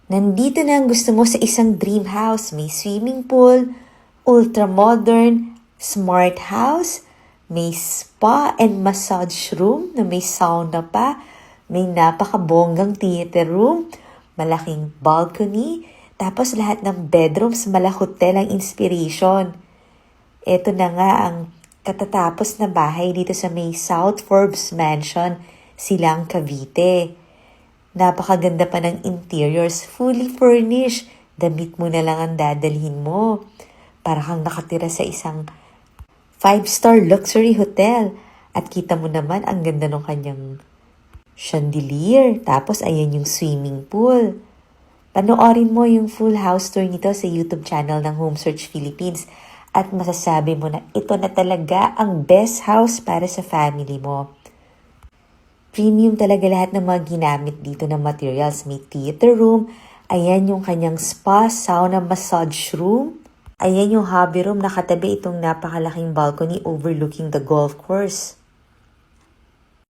Nandito na ang gusto mo sa isang dream house. May swimming pool, ultra-modern, smart house, may spa and massage room na may sauna pa, may napakabonggang theater room, malaking balcony, tapos lahat ng bedrooms mala hotel ang inspiration. Ito na nga ang katatapos na bahay dito sa may South Forbes Mansion, Silang Cavite. Napakaganda pa ng interiors, fully furnished. Damit mo na lang ang dadalhin mo. Para kang nakatira sa isang 5-star luxury hotel. At kita mo naman ang ganda ng kanyang chandelier. Tapos ayan yung swimming pool. Panoorin mo yung full house tour nito sa YouTube channel ng Home Search Philippines. At masasabi mo na ito na talaga ang best house para sa family mo. Premium talaga lahat ng mga ginamit dito na materials. May theater room, ayan yung kanyang spa, sauna, massage room. Ayan yung hobby room, nakatabi itong napakalaking balcony overlooking the golf course.